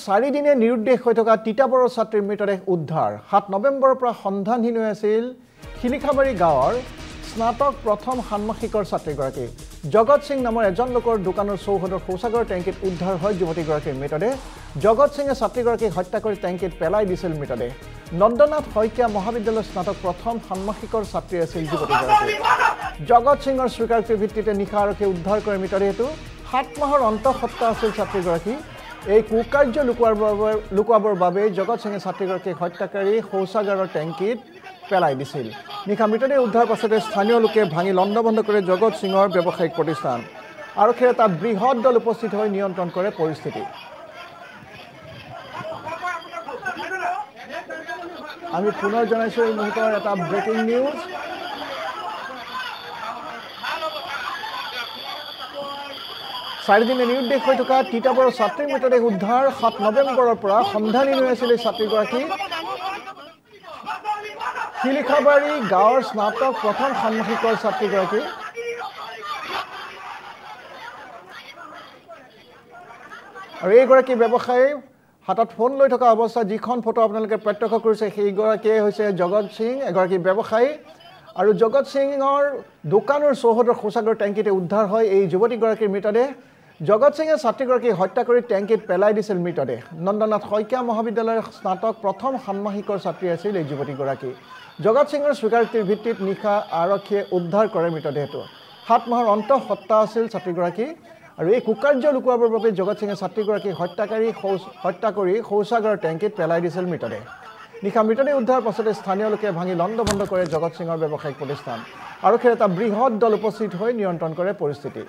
চাৰিদিনীয়া নিৰুদ্দেশ হৈ থকা তিতাবৰৰ ছাত্ৰীৰ মৃতদেহ উদ্ধাৰ ৭ নৱেম্বৰৰ পৰা সন্ধানহীন হৈ আছিল শিলিখাবাৰী গাঁৱৰ স্নাতক প্ৰথম ষান্মাসিকৰ ছাত্ৰীগৰাকী জগত সিং নামৰ এজন লোকৰ দোকানৰ চৌহদৰ শৌচাগাৰৰ টেংকিত উদ্ধাৰ হয় যুৱতীগৰাকীৰ মৃতদেহ জগত সিঙে ছাত্ৰীগৰাকীক হত্যা কৰি টেংকিত পেলাই দিছিল মৃতদেহ নন্দনাথ শইকীয়া মহাবিদ্যালয়ৰ স্নাতক প্ৰথম ষান্মাসিকৰ ছাত্ৰী আছিল যুৱতীগৰাকী জগত সিঙৰ স্বীকাৰোক্তিৰ ভিত্তিতে নিশা আৰক্ষীয়ে উদ্ধাৰ কৰে মৃতদেহটো ৭ মাহৰ অন্তঃসত্ত্বা আছিল ছাত্ৰীগৰাকী এই কুকাৰ্য লুকুৱাবৰ বাবে জগত সিঙে ছাত্ৰীগৰাকীক হত্যাকাৰী শৌচাগাৰৰ টেংকিত পেলাই দিছিল নিশা মৃতদেহ উদ্ধাৰ পাছতে স্থানীয় লোকে ভাঙি লণ্ডভণ্ড কৰে জগত সিঙৰ ব্যৱসায়িক প্ৰতিষ্ঠান আৰক্ষীয়ে এটা বৃহৎ দল উপস্থিত হৈ নিয়ন্ত্ৰণ কৰে পৰিস্থিতি আমি পুনৰ জনাইছোঁ এই মুহূৰ্তৰ এটা ব্ৰেকিং নিউজ চাৰিদিনীয়া নিৰুদ্দেশ হৈ থকা তিতাবৰৰ ছাত্ৰীৰ মৃতদেহ উদ্ধাৰ ৭ নৱেম্বৰৰ পৰা সন্ধানহীন হৈ আছিল এই ছাত্ৰীগৰাকী শিলিখাবাৰী গাঁৱৰ স্নাতক প্ৰথম ষান্মাসিকৰ ছাত্ৰীগৰাকী আৰু এইগৰাকী ব্যৱসায়ী হাতত ফোন লৈ থকা অৱস্থাত যিখন ফটো আপোনালোকে প্ৰত্যক্ষ কৰিছে সেইগৰাকীয়ে হৈছে জগত সিং এগৰাকী ব্যৱসায়ী আৰু জগত সিঙৰ দোকানৰ চৌহদৰ শৌচাগাৰৰ টেংকিতে উদ্ধাৰ হয় এই যুৱতীগৰাকীৰ মৃতদেহ জগত সিঙে ছাত্ৰীগৰাকীক হত্যা কৰি টেংকিত পেলাই দিছিল মৃতদেহ নন্দনাথ শইকীয়া মহাবিদ্যালয়ৰ স্নাতক প্ৰথম ষান্মাসিকৰ ছাত্ৰী আছিল এই যুৱতীগৰাকী জগত সিঙৰ স্বীকাৰোক্তিৰ ভিত্তিত নিশা আৰক্ষীয়ে উদ্ধাৰ কৰে মৃতদেহটো ৭ মাহৰ অন্তঃসত্ত্বা আছিল ছাত্ৰীগৰাকী আৰু এই কুকাৰ্য লুকুৱাবৰ বাবে জগত সিঙে ছাত্ৰীগৰাকীক হত্যা কৰি শৌচাগাৰৰ টেংকিত পেলাই দিছিল মৃতদেহ নিশা মৃতদেহ উদ্ধাৰ পাছতে স্থানীয় লোকে ভাঙি লণ্ডভণ্ড কৰে জগত সিঙৰ ব্যৱসায়িক প্ৰতিষ্ঠান আৰক্ষীয়ে এটা বৃহৎ দল উপস্থিত হৈ নিয়ন্ত্ৰণ কৰে পৰিস্থিতি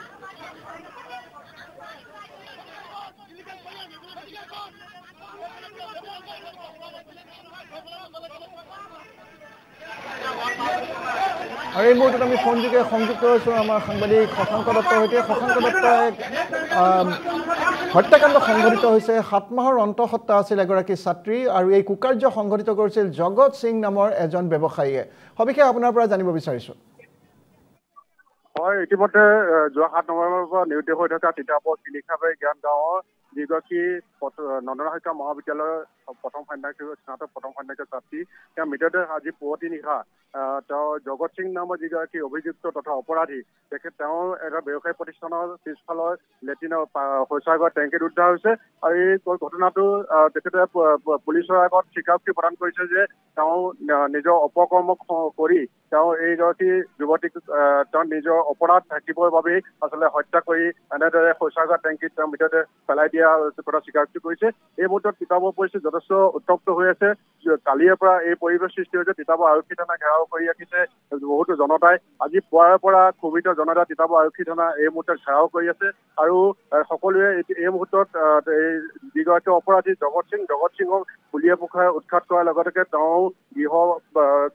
আৰু এই মুহূৰ্তত আমি ফোনযোগে সংযুক্ত হৈছোঁ আমাৰ সাংবাদিক শশাংক দত্তৰ সৈতে শশাংক দত্তই হত্যাকাণ্ড সংঘটিত হৈছে ৭ মাহৰ অন্তঃসত্ত্বা আছিল এগৰাকী ছাত্ৰী আৰু এই কুকাৰ্য সংঘটিত কৰিছিল জগত সিং নামৰ এজন ব্যৱসায়ীয়ে সবিশেষ আপোনাৰ পৰা জানিব বিচাৰিছোঁ হয় ইতিমধ্যে যোৱা ৭ নৱেম্বৰৰ পৰা নিৰুদ্দেশ হৈ থকা তিতাবৰ শিলিখাবাৰী জ্ঞান গাঁৱৰ যিগৰাকী নন্দনাথ শইকীয়া মহাবিদ্যালয়ৰ স্নাতক প্ৰথম ষান্মাসিকৰ ছাত্ৰী তেওঁ মৃতদেহ আজি পুৱতি নিশা তেওঁ জগত সিং নামৰ যিগৰাকী অভিযুক্ত তথা অপৰাধী তেওঁ এটা ব্যৱসায়িক প্ৰতিষ্ঠানৰ পিছফালৰ লেট্ৰিনৰ শৌচাগাৰ টেংকিত উদ্ধাৰ হৈছে আৰু এই ঘটনাটো তেখেতে পুলিচৰ আগত স্বীকাৰোক্তি প্ৰদান কৰিছে যে তেওঁ নিজৰ অপকৰ্ম কৰি তেওঁ এইগৰাকী যুৱতীক তেওঁ নিজৰ অপৰাধ ঢাকিবৰ বাবেই আচলতে হত্যা কৰি এনেদৰে শৌচাগাৰ টেংকিত তেওঁ মৃতদেহ পেলাই দিয়া কথা স্বীকাৰোক্তি কৰিছে এই মুহূৰ্তত তিতাবৰ পৰিস্থিতি যথেষ্ট উত্তপ্ত হৈ আছে কালিৰে পৰা এই পৰিৱেশ সৃষ্টি হৈছে তিতাবৰ আৰক্ষী থানা ঘেৰাও কৰি ৰাখিছে বহুতো জনতাই আজি পুৱাৰ পৰা ক্ষোভিত জনতা তিতাবৰ আৰক্ষী থানা এই মুহূৰ্তত ঘেৰাও কৰি আছে আৰু সকলোৱে এই মুহূৰ্তত এই যিগৰাকী অপৰাধী জগত সিঙক পুলিয়ে পোখাই উৎখাত কৰাৰ লগতে তেওঁ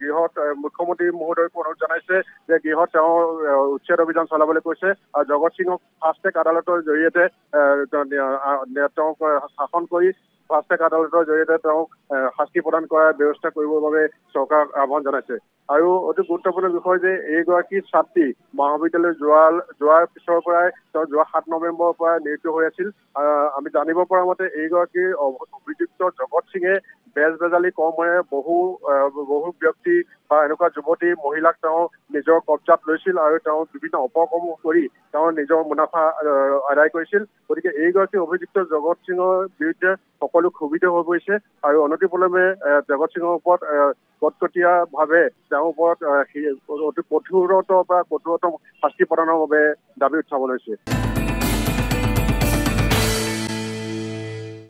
গৃহত মুখ্যমন্ত্ৰী মহোদয়ক অনুৰোধ জনাইছে যে গৃহত তেওঁ উচ্ছেদ অভিযান চলাবলৈ কৈছে আৰু জগত সিঙক ফাষ্ট ট্ৰেক আদালতৰ জৰিয়তে তেওঁক শাসন কৰি ফাষ্ট ট্ৰেক আদালতৰ জৰিয়তে তেওঁক শাস্তি প্ৰদান কৰাৰ ব্যৱস্থা কৰিবৰ বাবে চৰকাৰক আহ্বান জনাইছে আৰু অতি গুৰুত্বপূৰ্ণ বিষয় যে এইগৰাকী ছাত্ৰী মহাবিদ্যালয় যোৱাৰ পিছৰ পৰাই তেওঁ যোৱা ৭ নৱেম্বৰৰ পৰা নিৰুদ্ধ হৈ আছিল আমি জানিব পৰা মতে এইগৰাকী অভিযুক্ত জগত সিঙে বেজালি কৰ্মৰে বহু ব্যক্তি বা এনেকুৱা যুৱতী মহিলাক তেওঁ নিজৰ কব্জাত লৈছিল আৰু তেওঁ বিভিন্ন অপকৰ্ম কৰি তেওঁ নিজৰ মুনাফা আদায় কৰিছিল গতিকে এইগৰাকী অভিযুক্ত জগত সিঙৰ বিৰুদ্ধে সকলো ক্ষোভিত হৈ পৰিছে আৰু অনতিপলমে জগত সিঙৰ ওপৰত কটকটীয়াভাৱে তেওঁৰ ওপৰত অতি কঠোৰতম শাস্তি প্ৰদানৰ বাবে দাবী উত্থাপন হৈছে